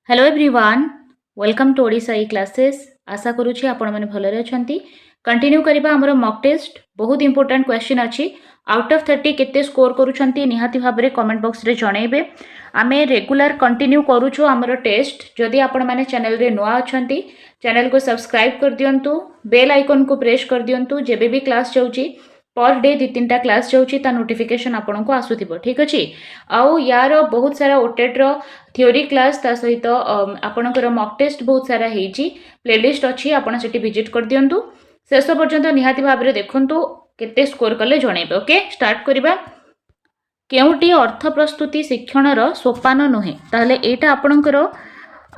Hello everyone welcome to Odisha e classes आशा करुँची आपण मैंने भलरे अच्छा कंटिन्यू करबा हमर मॉक टेस्ट बहुत इंपोर्टेंट क्वेश्चन अच्छी आउट ऑफ 30 केते स्कोर करूछंती निहाती भाबरे कमेंट बॉक्स रे जणैबे आमे रेगुलर कंटिन्यू करूछु हमर टेस्ट जदि आपण माने चैनल रे नुआ अछंती चैनल को सब्सक्राइब कर दियंतु बेल आइकन को प्रेस कर दियंतु जेबे भी क्लास जाउची पर डे 2-3टा क्लास जाउची ता नोटिफिकेशन आपन को आसुथिबो ठीक अछि आउ यार बहुत सारा ओटेट रो थ्योरी क्लास ता सहित आपनकर मॉक टेस्ट बहुत सारा हेची प्लेलिस्ट अछि आपण सेठी विजिट कर दियंतु शेष पर्यंत निहाती भाबरे देखंतु केते स्कोर कले जणैबे ओके स्टार्ट करिबा केउटी अर्थ प्रस्तुति शिक्षणर सोपान नुहे ताहले एटा आपनकर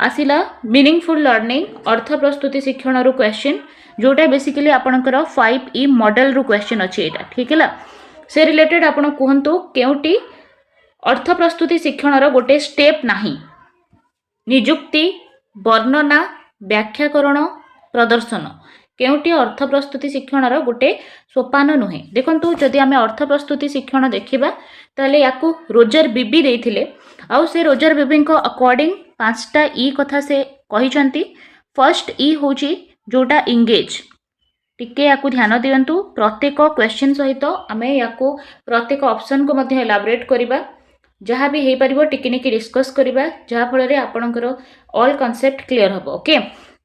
आसिला मीनिंगफुल लर्निंग अर्थ प्रस्तुति शिक्षणर क्वेश्चन जोटा बेसिकली आपनकर 5E मॉडल रु क्वेश्चन अछि एटा ठीक है से रिलेटेड आपण कहंतु केउटी अर्थ प्रस्तुति शिक्षणर गोटे स्टेप नाही निजुक्ति वर्णना व्याख्याकरण प्रदर्शन केउटी अर्थ प्रस्तुति शिक्षणर गोटे सोपान नुहे देखंतु जदि आमे अर्थ प्रस्तुति शिक्षण देखिबा ताले याकू रोजर बीबी देथिले आउ से रोजर बीबी को अकॉर्डिंग 5टा ई कथा से कहिसंती फर्स्ट ई होची जोटा इंगेज टिके याकू ध्यान दियंतु प्रत्येक क्वेश्चन सहित आमे याकू प्रत्येक ऑप्शन को मध्ये एलाबोरेट करिबा जहाँ भी हे परिबो टिके निके डिस्कस करिबा जहाँ फल रे आपनकर ऑल कांसेप्ट क्लियर हबो ओके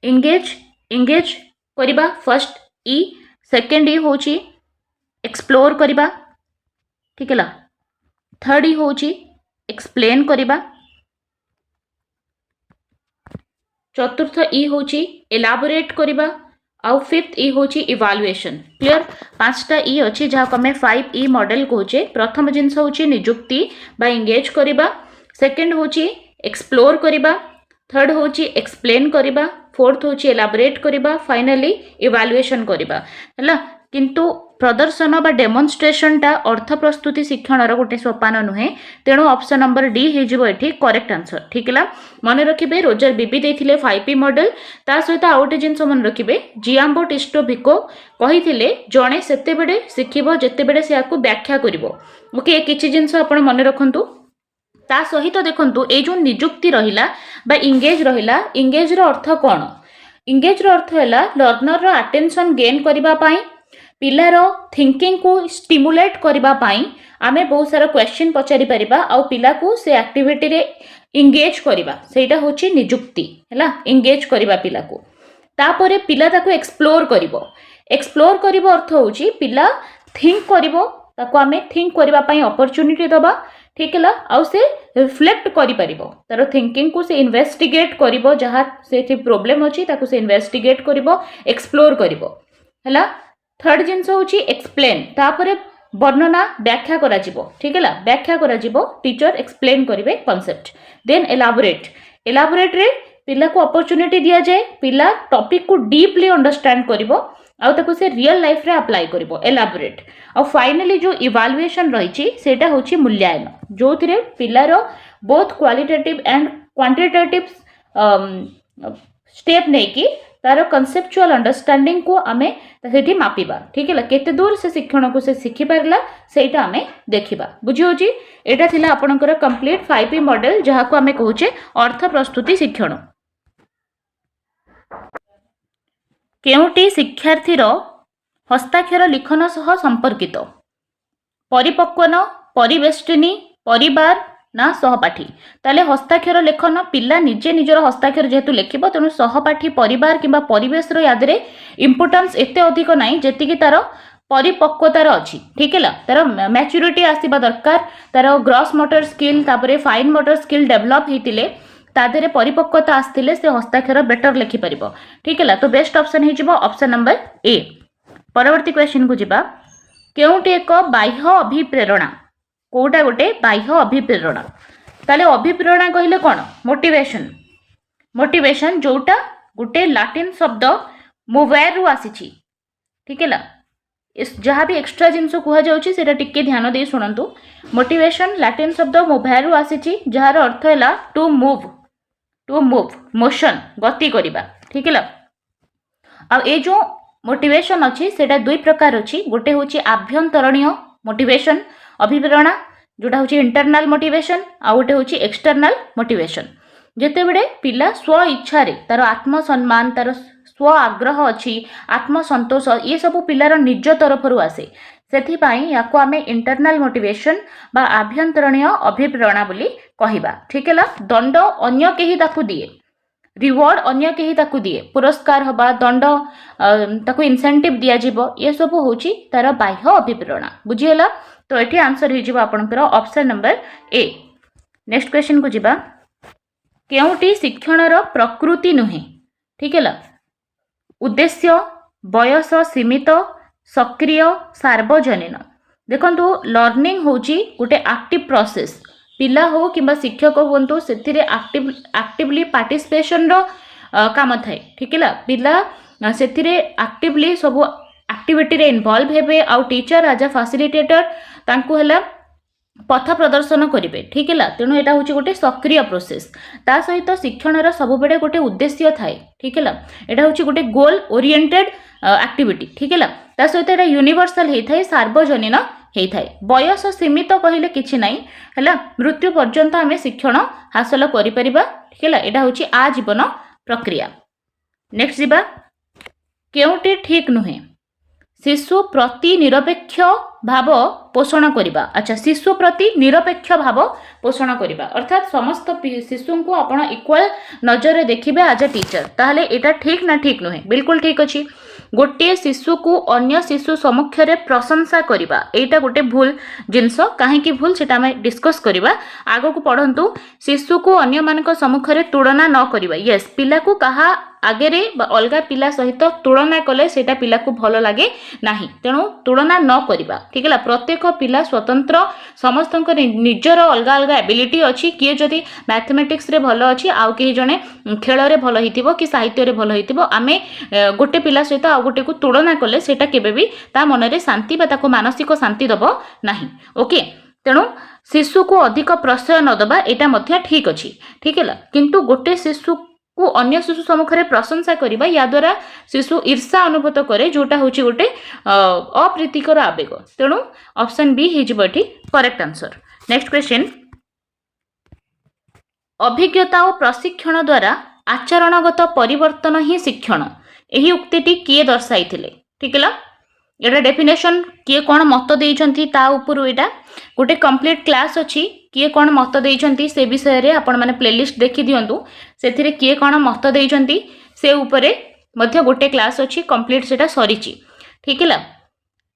इंगेज करिबा फर्स्ट ई सेकंड ई होची एक्सप्लोर करिबा ठीक है थर्ड ई होची एक्सप्लेन करिबा चतुर्थ ई होची एलाबोरेट करिबा आउ फिफ्थ ई होची इवालुएशन क्लियर 5टा ई अछि जहा को हमें 5E मॉडल कहूचे प्रथम जिंस होची निजुक्ति बा इंगेज करिबा सेकंड होची एक्सप्लोर करिबा थर्ड होची एक्सप्लेन करिबा फोर्थ होची एलाबोरेट करिबा फाइनली इवालुएशन करिबा हला किंतु प्रदर्शन बा डेमोन्स्ट्रेशन टा अर्थ प्रस्तुति शिक्षणर गोटे सोपान नुहे तेणु ऑप्शन नंबर डी हे जिवो एठी करेक्ट आंसर ठीक है मन रखिबे रोजर बीबी देथिले 5P मॉडल ता सहित आउटे जिंस मन रखिबे जियाम्बो टिस्टो भिको कहिथिले जणे सेते बेडे सिखिबो जेते बेडे से याकू व्याख्या करिवो ओके किछि जिंस आपण मन रखंतु ता सहित देखंतु ए जो निजुक्ति रहिला बा इंगेज रहिला इंगेज रो अर्थ कोन इंगेज रो अर्थ हैला लर्नर रो अटेंशन गेन करिबा पई पिलार थिंकिंग को स्टिमुलेट करिबा पई आमे बहुत सारा क्वेश्चन पचारि परिबा आउ पिला को से एक्टिविटी रे इंगेज करिबा सेटा होची निजुक्ति हैला इंगेज करिबा पिला को तापरे पिला ताको एक्सप्लोर करिबो अर्थ होची पिला थिंक करिबो ताको आमे थिंक करिबा पई अपॉर्चुनिटी दबा ठीक है आउ से रिफ्लेक्ट करि परिबो तार थिंकिंग को से इन्वेस्टिगेट करिबो जहा से प्रॉब्लम अछि ताको से इन्वेस्टिगेट करिबो एक्सप्लोर करिबो हैला थर्ड जिंस होची एक्सप्लेन तापरे वर्णना व्याख्या करा जिवो ठीक है व्याख्या करा जिवो टीचर एक्सप्लेन करिवे कांसेप्ट देन एलाबोरेट रे पिला को अपॉर्चुनिटी दिया जाए पिला टॉपिक को डीपली अंडरस्टैंड करिवो आउ ताको से रियल लाइफ रे अप्लाई करिवो एलाबोरेट और फाइनली जो इवालुएशन रहिची सेटा होची मूल्यांकन जो थिरे pillar both qualitative and quantitative step नै कि तार कॉन्सेप्चुअल अंडरस्टैंडिंग को आमे सेठी मापिबा ठीक है केते दूर से शिक्षण को से सिखि परला सेटा आमे देखिबा बुझी होची एटा थिला आपनकर कंप्लीट 5P मॉडल जहा को आमे कहूचे अर्थ प्रस्तुति शिक्षण केउटी शिक्षार्थी रो हस्ताक्षर लिखन सह संपर्कित परिपक्वन परिवेष्टिनी परिवार ना सहपाठी ताले हस्ताक्षर लेखन पिला निजे निजर हस्ताक्षर जेतु लेखिबो तेनु सहपाठी परिवार किबा परिवेश रो याद रे इंपोर्टेंस एते अधिक नाही जेति कि तार परिपक्वतार अछि ठीक है तार मैच्योरिटी आसीबा दरकार तार ग्रॉस मोटर स्किल तापरे फाइन मोटर स्किल डेवलप हेतिले तादेरे परिपक्वता आस्तिले से हस्ताक्षर बेटर लेखि परिबो ठीक है तो बेस्ट ऑप्शन हे जिवो ऑप्शन नंबर ए परवर्ती क्वेश्चन को जिबा केउटी एक बाह्य अभिप्रेरणा कोटा गोटे बाह्य अभिप्रेरणा ताले अभिप्रेरणा कहिले कोन मोटिवेशन जोटा गोटे लैटिन शब्द मोवेर रु आसीची ठीक है इस जहाँ भी एक्स्ट्रा जिनस कुहा जाउची सेटा टिके ध्यान दे सुनंतु मोटिवेशन लैटिन शब्द मोवेर रु आसीची जहार अर्थ हैला टू मूव मोशन गति करिबा ठीक है आ ए जो मोटिवेशन अछि सेटा दुई प्रकार अछि गोटे होची आभ्यंतरणीय मोटिवेशन अभिप्रेरणा जोटा होची इंटरनल मोटिवेशन आ गोटे होची एक्सटर्नल मोटिवेशन ଯେତେବେଳେ ପିଲା ସ୍ୱ ଇଚ୍ଛାରେ ତାର ଆତ୍ମସମ୍ମାନ ତାର ସ୍ୱ ଆଗ୍ରହ ଅଛି ଆତ୍ମସନ୍ତୋଷ ये ସବୁ ପିଲାର ନିଜ ତରଫରୁ ଆସେ ସେଥିପାଇଁ ୟାକୁ ଆମେ ଇଣ୍ଟରନାଲ ମୋଟିଭେସନ ବା ଆଭ୍ୟନ୍ତରୀଣ ଅଭିପ୍ରେରଣା ବୋଲି କହିବା ଠିକ ହେଲା ଦଣ୍ଡ ଅନ୍ୟ କେହି ତାକୁ ଦିଏ रिवॉर्ड अन्य केही ताकू दिए पुरस्कार हवा दंड ताकू इंसेंटिव दिया जीवो ये सब होची तार बाह्य अभिप्रेरणा बुझीला तो एठी आंसर हो जीवो आपनकर option number A next question को जीवा केउटी शिक्षणर प्रकृति नुहे ठीक है उद्देश्य बयस सीमित सक्रिय सार्वजनीन देखंतु लर्निंग होची गोटे एक्टिव प्रोसेस पिला हो कि शिक्षक हूँ से एक्टिवली पार्टिसिपेशन काम थाए ठीक है पिला से एक्टिवली सब एक्टिविटी रे इन्वॉल्व हेबे आउ टीचर एज अ फैसिलिटेटर तांकु हला पथ प्रदर्शन करेंगे ठीक है तेणु यहाँ हूँ गोटे सक्रिय प्रोसेस ता सहित शिक्षण सब बड़े गोटे उद्देश्य थाए ठीक है यहाँ हूँ गोटे गोल ओरिएंटेड एक्टिविटी ठीक है ता सहित यहाँ यूनिवर्सल होता है सार्वजनीन होता है बयस सीमित कहले किछि नहीं है मृत्यु पर्यंत आम शिक्षण हासिल करें ठीक है यहाँ हूँ आजीवन प्रक्रिया नेक्स्ट जीवा केउटी ठीक नुहे शिशु प्रति निरपेक्ष भाव पोषण करवा अच्छा शिशु प्रति निरपेक्ष भाव पोषण करवा अर्थात समस्त शिशु को आपण इक्वल नजर देखिबे एज अ टीचर ताहले एटा ठीक ना ठीक नुहे बिल्कुल ठीक अच्छी गोटे शिशु को अन्य शिशु सम्मुखें प्रशंसा करवा एटा गोटे भूल जिनस कहीं भूल से डिस्कस करवा आग को पढ़ंतु शिशु को अन्य मानक सम्मुखें तुलना न करवा यस पिला को कहा आगे अलग पिला सहित तुलना कले सेटा पिला को भल लगे नहीं तेणु तुलना न करवा ठीक है प्रत्येक पिला स्वतंत्र समस्त निजर अलग अलग एबिलिटी अच्छी किए जदि मैथमेटिक्स रे भल अच्छी आउ कहीं जड़े खेल रे भल होइतिबो कि साहित्य रे भल होइतिबो आमे गोटे पिला सहित आउ गोटे को तुलना कले सेटा केबे भी ता मन रे शांति बा ताको मानसिक शांति दबो नहीं ओके तेणु शिशु को अधिक प्रश्रय न दबा एटा मध्य ठीक अच्छी ठीक है किंतु गोटे शिशु को अन्य शिशु सम्मुखें प्रशंसा करवा या द्वारा शिशु ईर्षा अनुभूत करे जोटा हूँ गोटे अप्रीतिकर आवेग तेणु ऑप्शन बी हो करेक्ट आंसर नेक्स्ट क्वेश्चन अभिज्ञता और प्रशिक्षण द्वारा आचरणगत परिवर्तन ही शिक्षण यही उक्तिटी किए दर्शाई ठीक है एटा डेफिनेशन किए कौन मत देइछंती ता उपरु एटा गोटे कंप्लीट क्लास अच्छी किए कौन मत देइछंती से विषय रे आपण माने प्लेलिस्ट देखि दियंतु सेथिरे किए कौन मत देइछंती से उपरे मध्य गोटे क्लास अच्छी कंप्लीट सेटा सरीची ठीक है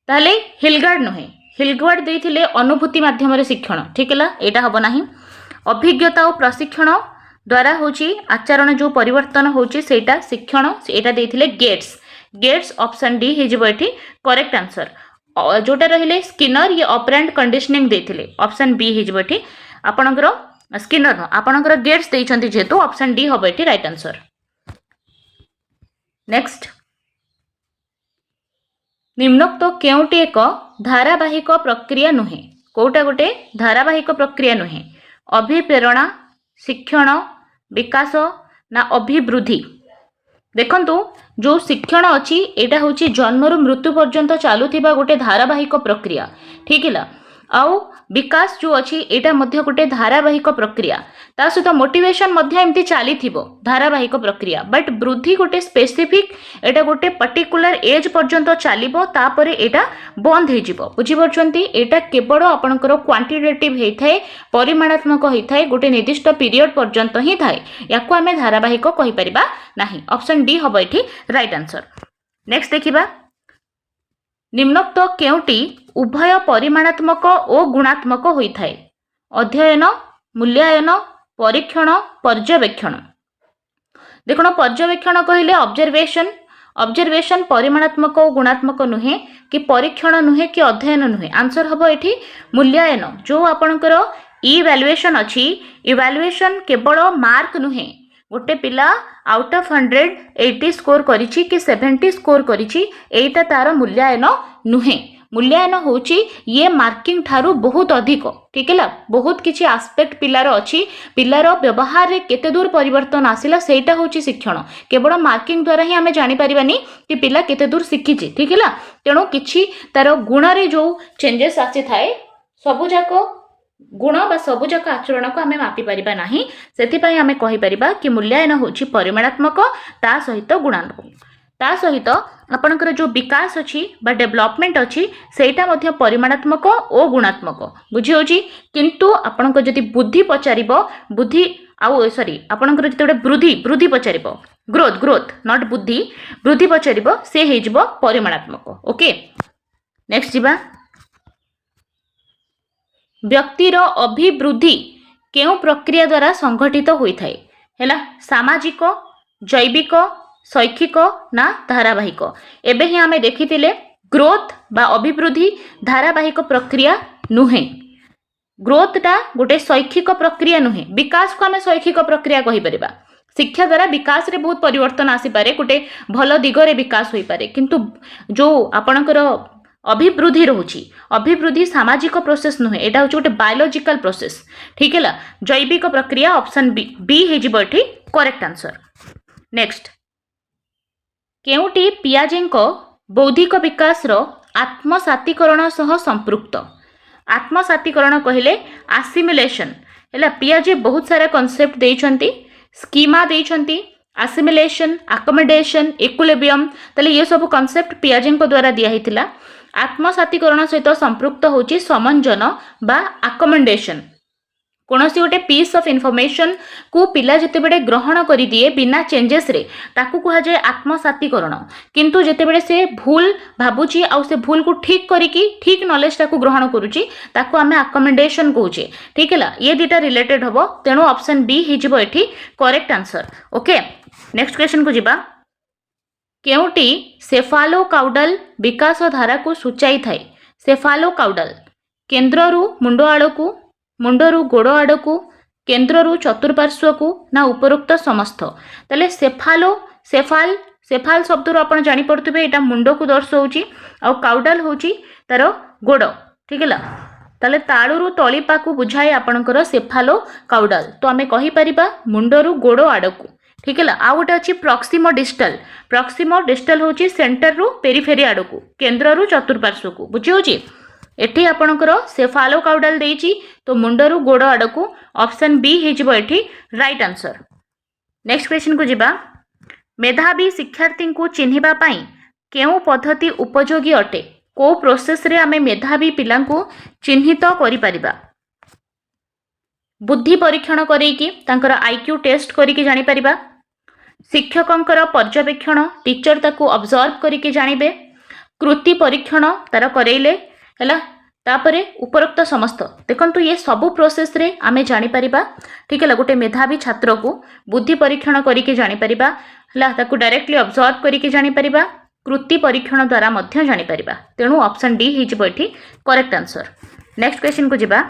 ताले हिलगार्ड नुहे हिलगार्ड देइथिले अनुभूति माध्यम रे शिक्षण ठीक है एटा हबो नाही अभिज्ञता और प्रशिक्षण द्वारा होची आचरण जो परिवर्तन होची सेटा शिक्षण एटा देइथिले गेट्स ऑप्शन डी हो करेक्ट आंसर जोटा रहिले स्किनर ये ऑपरेंट कंडीशनिंग देथिले ऑप्शन बी हो आपणकर स्किनर आपणकर गेट्स देइछंती जेतु ऑप्शन डी होबो एठी राइट आंसर नेक्स्ट निम्नोक्त केउटी एक धारावाहिक प्रक्रिया नुहे कोटा गोटे धारावाहिक प्रक्रिया नुहे अभिप्रेरणा शिक्षण विकास ना अभिवृद्धि देखंतु जो शिक्षण अच्छी एटा हूँ जन्मरु मृत्यु पर्यंत चलुवा गोटे धारावाहिक प्रक्रिया ठीक है आउ विकास जो अच्छी एटा मध्य गोटे धारावाहिक प्रक्रिया ता सहित मोटिवेशन मध्य एमती चली धारावाहिक प्रक्रिया बट वृद्धि गोटे स्पेसिफिक एटा गोटे पर्टिकुलर एज पर्यंत चलो तापर एटा बंद हो बुझीपी एटा केवल आपणकर क्वांटिटेटिव होता है परिमाणात्मक होता है गोटे निर्दिष्ट पीरियड पर्यंत ही थाए या आम धारावाहिक कहीपर ना ऑप्शन डी हम ये राइट आंसर नेक्स्ट देखिबा निम्नोक्त केउटी उभय परिमाणात्मक और गुणात्मक होता है अध्ययन मूल्यायन परीक्षण पर्यवेक्षण देखो पर्यवेक्षण कहले ऑब्जर्वेशन परिमाणात्मक और गुणात्मक नुहे कि परीक्षण नुहे कि अध्ययन नुहे आंसर हम ये मूल्यायन जो आपणकर इवैल्यूएशन अच्छी इवैल्यूएशन केवल मार्क नुहे गोटे पिला आउट ऑफ 100 80 स्कोर करिछि कि 70 स्कोर करिछि एटा तार मूल्यायन नुहे मूल्यायन होची ये मार्किंग ठारू बहुत अधिक ठीक है बहुत किसी आस्पेक्ट पिलार अच्छी पिलार व्यवहार रे केते दूर परिवर्तन आसिला सेटा होची शिक्षण केवल मार्किंग द्वारा ही आमे जानि परिबानी कि पिला केते दूर शिखिछि ठीक है तेणु किछि तार गुण रे जो चेंजेस आसी थाए सबु जाको गुण बा सबुजाक आचरण को आम मापी पारिबा नाही सेथिपई आम कहि परिबा कि मूल्यांकन होछि परिमाणात्मक ता सहित गुणात्मक ता सहित आपणकर जो विकास अच्छी डेवलपमेंट अच्छी सेटा मध्य परिमाणात्मक और गुणात्मक बुझी होची किंतु आपणकर जदि बुद्धि पचारिबो बुद्धि आउ सॉरी आपणकर जते वृद्धि वृद्धि पचारिबो ग्रोथ ग्रोथ नॉट बुद्धि वृद्धि पचारिबो से हेजिबो परिमाणात्मक ओके नेक्स्ट जिबा व्यक्तिर अभिवृद्धि केउ प्रक्रिया द्वारा संगठित होता है सामाजिक जैविक शैक्षिक ना धारावाहिक एबे ही आमे देखिथिले ग्रोथ बा अभिवृद्धि धारावाहिक प्रक्रिया नुहे ग्रोथटा गोटे शैक्षिक प्रक्रिया नुहे विकास को आमे शैक्षिक प्रक्रिया कहि परिबा शिक्षा द्वारा विकास रे बहुत परिवर्तन आसी पारे गोटे भल दिगरे विकास होई पारे किंतु जो आपणकर अभिवृद्धि रोची अभिवृद्धि सामाजिक प्रोसेस नुहे एटा होची गोटे बायोलॉजिकल प्रोसेस ठीक है जैविक प्रक्रिया ऑप्शन बी हे जिवो एठी करेक्ट आंसर नेक्स्ट केउटी पियाजेंको बौद्धिक विकास रो आत्मसातीकरण सह संपृक्त आत्मसातीकरण कहले आसिमिलेशन हैला पियाजे बहुत सारा कांसेप्ट देइछंती स्कीमा देइछंती आसिमिलेशन अकोमोडेशन इक्विलिब्रियम तले ये सब कांसेप्ट पियाजेंको द्वारा दिया हितिला आत्मसातीकरण सहित संपृक्त होची समंजन बा अकोमोडेशन कौनसी गोटे पीस ऑफ इनफॉरमेशन को पिला जितेबेले ग्रहण करी दिए बिना चेंजेस रे ताकू कहा जाए आत्मसातीकरण किंतु जितेबेले से भूल भाबुची आउ से भूल को ठीक करिकी ठीक नॉलेज ताकू ग्रहण करूची ताकू आमे अकोमोडेशन कहूचे ठीक है ये दुटा रिलेटेड हबो तेणु ऑप्शन बी ही जिवो एठी correct answer okay next question को जिबा केउटी सेफालोकाउडल विकास धारा को सूचाई थाए सेफालोकाउडल केन्द्ररू मुंड आड़कू मुंडरू गोड़ आड़कू केन्द्ररू चतुर्पार्श्व को ना उपरोक्त समस्त तले सेफालो सेफाल सेफाल शब्द रू आपण जानि पड़तबे एटा मुंड को दर्शाउची आ काउडल होची तार गोड़ ठीक है तले ताळुरू तळीपा को बुझाए आपणकर सेफालो काउडल तो आमे कहि परिबा मुंडरू गोड़ आड़कू ठीक है आ गोटे अच्छी प्रॉक्सिमो डिस्टल होची सेंटर रु पेरिफेरी आड़कू केन्द्र रु चतुर्पार्श्व को बुझी होची एठी आपणकर सेफालोकाउडल देइची तो मुंडरू गोड़ आड़कू ऑप्शन बी हे जिवो एठी राइट आंसर नेक्स्ट क्वेश्चन को जिबा मेधावी शिक्षार्थी को चिन्हिबा पई केउ पद्धति उपयोगी अटे को प्रोसेस रे आमे मेधावी पिला को चिन्हित करि परिबा बुद्धि परीक्षण करेकी तांकर आईक्यू टेस्ट करिके जानि परिबा शिक्षकंकर पर्यवेक्षण टीचर ताकू ऑब्जर्व करिके जानिबे कृति परीक्षण तार करेले हैला तापरे उपरोक्त समस्त देखंतु ये सबु प्रोसेस रे आमे जानि परिबा ठीक है गोटे मेधावी छात्र को बुद्धि परीक्षण करिके जानि परिबा हैला ताकू डायरेक्टली ऑब्जर्व करिके जानि परिबा कृति परीक्षण द्वारा मध्य जानि परिबा तेणु ऑप्शन डी हि जिवो एठी करेक्ट आंसर नेक्स्ट क्वेश्चन को जिबा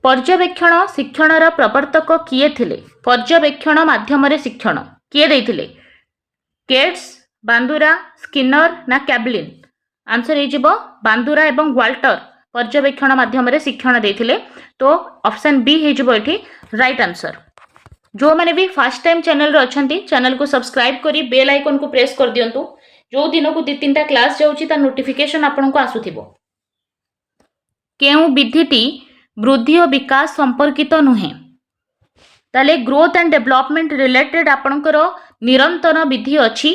पर्यवेक्षण शिक्षणर प्रवर्तक किए थिले पर्यवेक्षण माध्यम शिक्षण किए देइथिले केट्स बांदुरा स्किनर ना कैबलिन आंसर हे जिवो बांदुरा एवं वाल्टर पर्यवेक्षण माध्यम शिक्षण देइथिले तो ऑप्शन बी हे जिवो एठी राइट आंसर जो माने भी फर्स्ट टाइम चैनल रे अछंती चैनल को सब्सक्राइब करी बेल आइकन को प्रेस कर दियंतु जो दिन को 2-3टा क्लास जाउची ता नोटिफिकेशन आपन को आसुथिबो केउ विधिटी वृद्धि और विकास संपर्कित नुहे ताले ग्रोथ एंड डेवलपमेंट रिलेटेड आपणकर निरंतर विधि अच्छी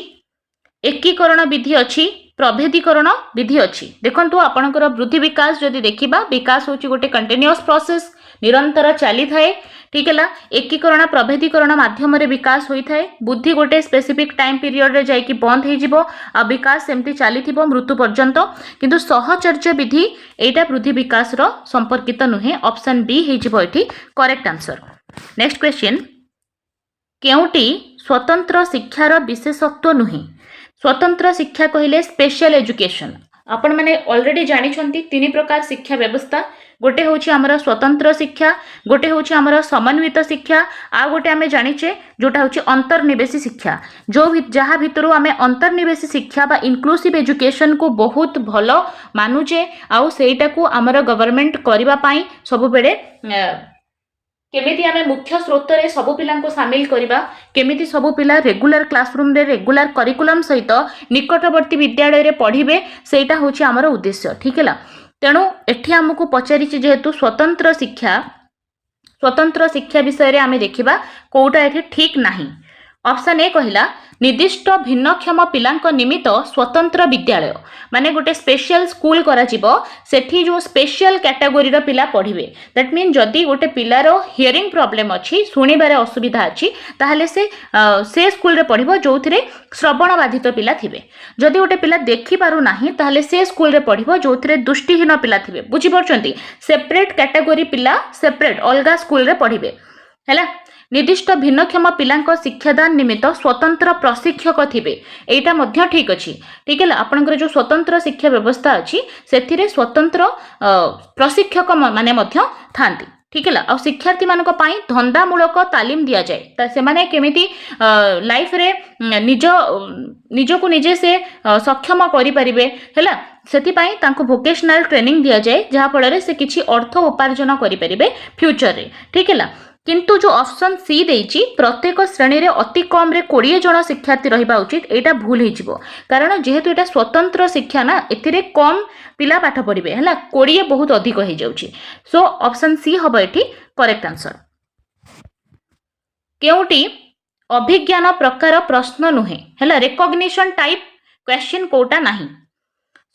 एकीकरण विधि अच्छी प्रभेदीकरण विधि अच्छी देखंतु आपणकर वृद्धि विकास जदि देखिबा विकास होची गोटे कंटिन्यूअस प्रोसेस निरंतर चली थाए ठीक है एकीकरण प्रभेदीकरण माध्यम रे विकास होई थाए बुद्धि गोटे स्पेसिफिक टाइम पीरियड रे जाई कि बंद हे जिवो आ विकास सेमती चली थिबो मृत्यु पर्यंत किंतु सहचर्य विधि एटा वृद्धि विकास रो संपर्कित नुहे ऑप्शन बी हे जिवो एठी करेक्ट आंसर नेक्स्ट क्वेश्चन केउटी स्वतंत्र शिक्षार विशेषत्व नुहे स्वतंत्र शिक्षा कहले स्पेशल एजुकेशन आपण माने ऑलरेडी जानि छंती 3 प्रकार शिक्षा व्यवस्था गोटे होची हमर स्वतंत्र शिक्षा गोटे होची हमर समन्वित शिक्षा आ गोटे आमे जानिचे जोटा होची अंतर्निवेशी शिक्षा जो जहा भितरु आमे अंतर्निवेशी शिक्षा बा इंक्लूसिव एजुकेशन को बहुत भलो मानुचे आ सेटा को हमर गवर्नमेंट करिबा पई सब बेले केमिति आमे मुख्य स्रोत रे सब पिला को शामिल करिबा केमिति सब पिला रेगुलर क्लासरूम रे रेगुलर करिकुलम सहित निकटवर्ती विद्यालय रे पढ़िबे सेटा होची हमर उद्देश्य ठीक है तेणु एठी आमको पचारि जेहेतु स्वतंत्र शिक्षा विषय रे आमे देखिबा कोउटा एठी ठीक नाही। ऑप्शन ए कहला निर्दिष्ट भिन्नक्षम पिलांक निमित्त स्वतंत्र विद्यालय माने गोटे स्पेशल स्कूल करा जिवो सेठी जो स्पेशल कैटेगरी रो पिला पढ़िबे। दैट मीन जदी गोटे पिलार हियरिंग प्रॉब्लम अछि सुनिबारे असुविधा अछि ताहले से स्कूल रे पढ़िबो जोथिरे श्रवण बाधित पिला थिबे। जदी गोटे पिला देखि पारु नाही ताहले से स्कूल रे पढ़िबो जोथिरे दृष्टिहीन पिला थिबे। बुझि परछंती सेपरेट कैटेगरी पिला सेपरेट अलगा स्कूल रे पढ़िबे हैला। निर्दिष्ट भिन्नक्षम पिलांक शिक्षादान निमित्त स्वतंत्र प्रशिक्षक थिबे एटा मध्य ठीक अछि। ठीक है आपनकर जो स्वतंत्र शिक्षा व्यवस्था अछि सेथिरे स्वतंत्र प्रशिक्षक माने मध्य थांती। ठीक है आ शिक्षार्थी मानक पई धंदामूलक तालीम दिया जाए से माने केमिति लाइफ रे निजको निजे से सक्षम करि परिबे हैला सेति पई तांको वोकेशनल ट्रेनिंग दिया जाए जहा फଳରେ से किछि अर्थ उपार्जन करि परिबे फ्यूचर रे। ठीक है किंतु जो ऑप्शन सी देइछि प्रत्येक श्रेणी रे अति कम रे 20 जन शिक्षार्थी रहिबा उचित एटा भूल हिजिवो कारण जेहेतु एटा स्वतंत्र शिक्षा ना एथिरे कम पिला पाठ पढ़िबे हैला 20 बहुत अधिक हो जाउछि। सो ऑप्शन सी हबो एठी करेक्ट आंसर। केउटी अभिज्ञान प्रकार प्रश्न नुहे हैला रिकॉग्निशन टाइप क्वेश्चन कोटा नाही।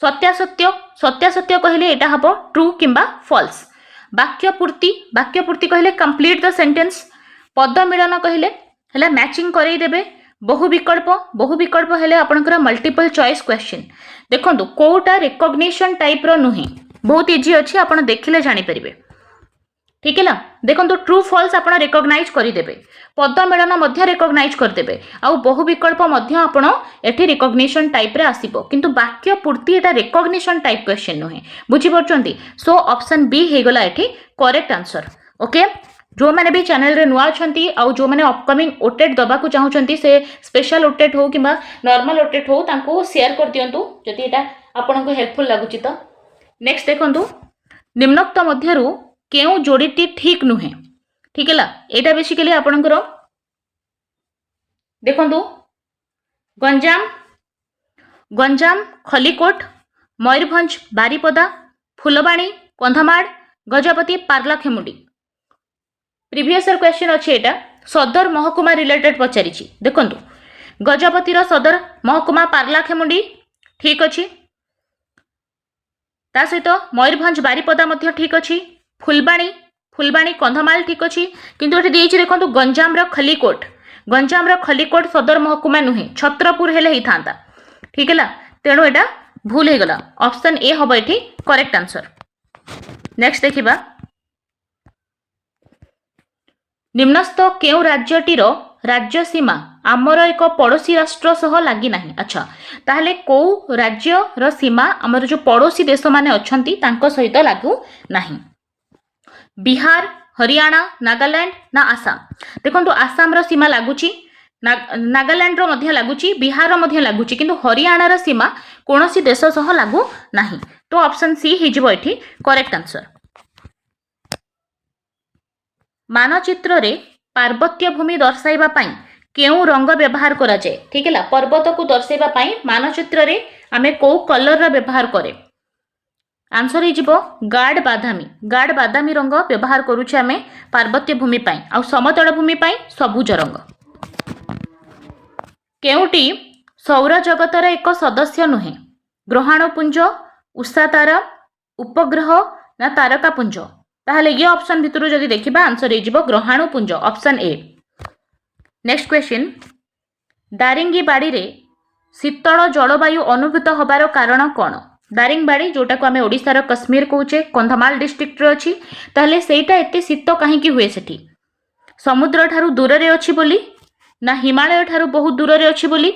सत्यासत्य कहले एटा हबो ट्रू किंबा फॉल्स। वाक्यपूर्ति कहले कंप्लीट द सेंटेंस। पद मिलन कहले हैला मैचिंग करई देबे। बहु विकल्प हेले आपनकर मल्टीपल चॉइस क्वेश्चन। देखंतु कोटा रिकॉग्निशन टाइप रो नुहे बहुत इजी अछि आपण देखिले जानि परिबे। ठीक है देखो ट्रू फॉल्स आप रिकॉग्नाइज करदेवे पद मेलन रिकॉग्नाइज करदेवे आउ बहु विकल्प आपण एठी रिकॉग्निशन टाइप रे आसीबो किंतु वाक्य पूर्ति एटा रिकॉग्निशन टाइप क्वेश्चन नुहे बुझी परछंती। सो ऑप्शन बी हे गला एठी करेक्ट आंसर। ओके जो मैंने भी चैनल रे नुआ छंती आउ जो मैंने अपकमिंग ओटेट दबा को चाहूचंती से स्पेशल ओटेट हो किबा नॉर्मल ओटेट हो तांको शेयर कर दियंतु जदि एटा आपन को हेल्पफुल लागुची तो। नेक्स्ट देखंतु निम्नोक्त मध्यरु केउ जोड़ीटी ठीक नुहे। ठीक है एटा बेसिकली आपनकर देखंतु गंजाम खलिकोट मयूरभंज बारिपदा फुलबाणी कंधमाड़ गजपति पारलाखेमुंडी। प्रीवियस क्वेश्चन अच्छे एटा सदर महकुमा रिलेटेड पचारि देखंतु गजपतिर सदर महकुमा पारलाखेमुंडी ठीक अच्छी ता सहित मयूरभंज बारिपदा मध्य ठीक अच्छी फुलबाणी कंधमाल ठीक अच्छी किंतु एठी देइछि देखंतु गंजाम रो खलिकोट सदर महकुमा नुहे छत्रपुर हेले ही थांता। ठीक है तेणु एटा भूल हे गला ऑप्शन ए हबो एठी करेक्ट आंसर। नेक्स्ट देखिबा निम्नस्थ केउ राज्यटीर राज्य सीमा आमर एक पड़ोसी राष्ट्र सह लागी नाही। अच्छा ताहले को राज्य रो सीमा आमर जो पड़ोसी देश माने अछंती तांको सहित लागू नाही। बिहार हरियाणा नागालैंड ना आसाम। देखो आसाम रो सीमा लगुच नागालैंड रो मध्य लगुच बिहार रो मध्य लगुच किंतु हरियाणा रो सीमा कोनोसी देश सह लागू नाही। तो ऑप्शन सी हिजबो एठी करेक्ट आंसर। मानचित्र रे पार्वत्य भूमि दर्शाइबा पई केउ रंग व्यवहार करा जाय। ठीक है पर्वत को दर्शाइबा पई मानचित्र रे आमे को कलर रा व्यवहार करे आंसर हिजबो गाढ़ बादामी रंग व्यवहार करूछे आमे पार्वत्य भूमि पाई आ समतल भूमि पाई सबुज रंग। केउटी सौर जगतर एक सदस्य नुहे ग्रहाणुपुंज उषातारा उपग्रह ना तारकापुंज। ताहले ये ऑप्शन भितरु जदि देखिबा आंसर हिजबो ग्रहाणुपुंज option A. Next question Daringbadi रे शीतल जलवायु अनुभूत होबार कारण कौन। दारिंगबाड़ी जोटा को आमे ओडिशार कश्मीर कहूचे कंधमाल डिस्ट्रिक्ट रे अछि ताहले सेटा एते शीत काहे की हुए सेठी समुद्र ठारू दूर रे अछि बोली ना हिमालय ठारू बहुत दूर रे अछि बोली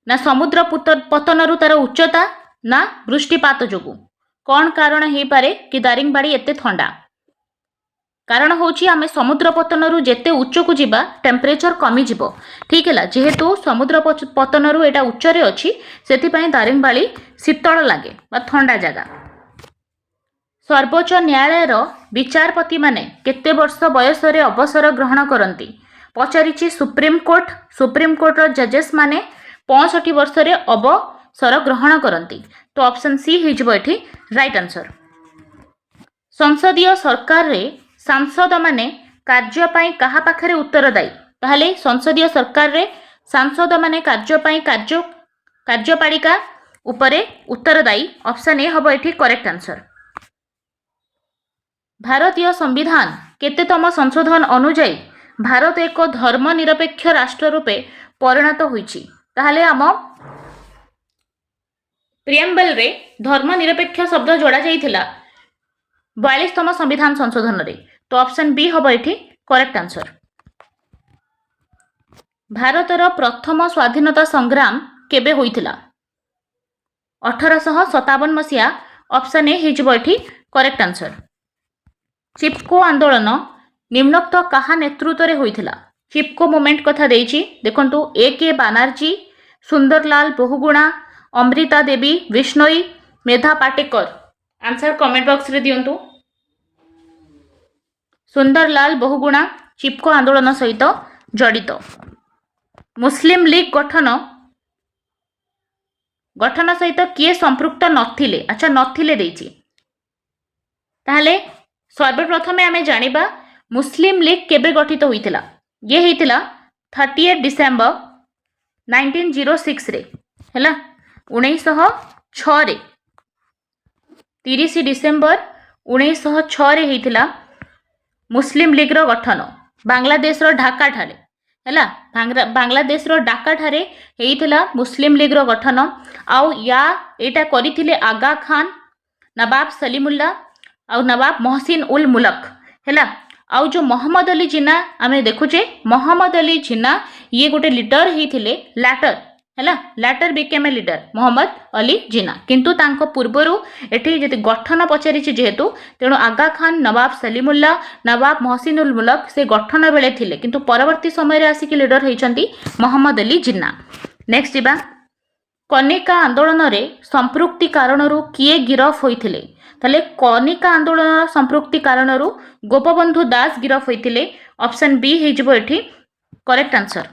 ना समुद्र पतनरु तार उच्चता ना वृष्टिपात जोगु कौन कारण हे पारे कि दारिंगबाड़ी एते ठंडा। कारण होची आमे समुद्र पतनरु जेते उच्च को जिबा टेम्परेचर कमी जिवो। ठीक है जेहेतु समुद्र पतनरु एटा उच्च रे अछि सेति पई दारिंगबाड़ी शीतल लागे बा ठंडा जगह। सर्वोच्च न्यायालय रो विचारपति माने केते वर्ष बयस रे अवसर ग्रहण करंती पचारिछि सुप्रीम कोर्ट रो जजेस माने 65 वर्ष रे सर ग्रहण करती। तो ऑप्शन सी हो राइट आंसर। संसदीय सरकार रे सांसद माने कार्यपाई कहा पाखरे उत्तरदायी? ताहले संसदीय सरकार रे सांसद माने कार्यपाई कार्यपालिका उपरे उत्तरदायी। ऑप्शन ए हबो एठी करेक्ट आंसर। भारतीय संविधान केतेतम संशोधन अनुଯାयी भारत एक धर्मनिरपेक्ष राष्ट्र रूपे परिणत होईछि? ताहले आम प्रिएम्बल रे धर्मनिरपेक्ष शब्द जोड़ा जाइथिला 42तम संविधान संशोधन रे। तो ऑप्शन बी हबो एठी करेक्ट आंसर। भारतर प्रथम स्वाधीनता संग्राम केबे होइथिला? 1857 मसीहा। ऑप्शन ए हिजबो एठी करेक्ट आंसर। चिपको आंदोलन निम्नोक्त कहा नेतृत्व रे होइथिला? चिपको मूवमेंट कथा देइछि देखंतु ए के बानर्जी, सुंदरलाल बहुगुणा, अमृता देवी विश्नोई, मेधा पाटेकर। आंसर कमेंट बॉक्स रे दियंतु। सुंदरलाल बहुगुणा चिपको आंदोलन सहित जड़ित। मुस्लिम लीग गठन सहित किए संपृक्त नथिले? अच्छा नथिले देइछि। ताहले सर्वप्रथम आमे जानिबा मुस्लिम लीग केबे गठित होइथिला? ये हेइथिला 38 डिसेंबर 1906 रे हैला 1906 रे 30 डिसेंबर 1906 रे हेइथिला मुस्लिम लीग रो गठन बांग्लादेश रो ढाका ठारे हैला। बांग्लादेश रो ढाका ठारे हेइथिला मुस्लिम लीग रो गठन। आउ या एटा करिथिले आगा खान, नवाब सलीमुल्ला आउ नवाब मोहसिन उल मुलक हैला। आउ जो मोहम्मद अली जिन्ना आमे देखुचे मोहम्मद अली जिन्ना ये गोटे लीडर हेइथिले लैटर हैला। Later became a leader Mohammad Ali Jinnah. किंतु तांको पूर्वरु एठी जति गठन पचारिछि जेहेतु तेणु आगा खान, नवाब सलीमुल्ला, नवाब मोहसिन उल मुलक से गठन बेले थिले किंतु परवर्ती समय रे आसिक लीडर हेइचंती मोहम्मद अली जिन्ना। नेक्स्ट जिबा कनिका आंदोलन रे संपृक्ति कारणरू किए गिरफ होइथिले? ताले कनिका आंदोलन संपृक्ति कारणरू गोपबंधु दास गिरफ होइथिले। ऑप्शन बी हेइजबो एठी करेक्ट आंसर।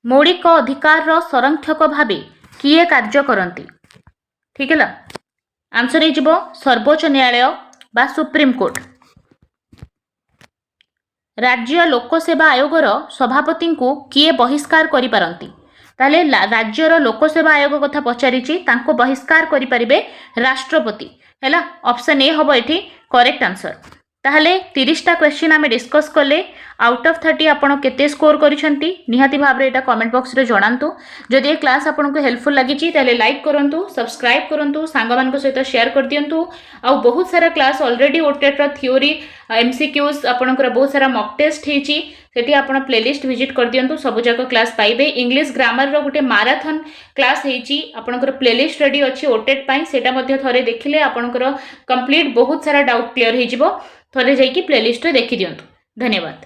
मौलिक अधिकार रो संरक्षक भाबे किए कार्य करंती? ठीक है आंसर हेइजबो सर्वोच्च न्यायालय बा सुप्रीम कोर्ट। राज्य लोकसेवा आयोगर सभापति को किए बहिष्कार करि पारंती? ताले राज्यर लोकसेवा आयोग कथा पचारिछि तांको बहिष्कार करि परिबे राष्ट्रपति हैला। ऑप्शन ए हबो एठी करेक्ट आंसर। ताहले 30टा क्वेश्चन आमे डिस्कस कले। आउट ऑफ 30 आपण केते स्कोर करिसंती निहाती भाबरे एटा कमेंट बॉक्स रे जणांतु। जदि ए क्लास आपनको हेल्पफुल लागिछि ताले लाइक करंतु, सब्सक्राइब करंतु, सांग मान को सहित शेयर कर दियंतु। आ बहुत सारा क्लास ऑलरेडी ओटेट रो थ्योरी एमसीक्यूज आपनकर बहुत सारा मॉक टेस्ट हेछि सेठी आपण प्लेलिस्ट विजिट कर दियंतु। सब जाक क्लास पाइबे। इंग्लिश ग्रामर रो गुटे मैराथन क्लास हेछि आपनकर प्लेलिस्ट रेडी अछि ओटेट पई सेटा मध्ये थरे देखिले आपनकर कंप्लीट बहुत सारा डाउट क्लियर हे जिवो। थरे जाई कि प्लेलिस्ट रे देखि दियंतु। धन्यवाद।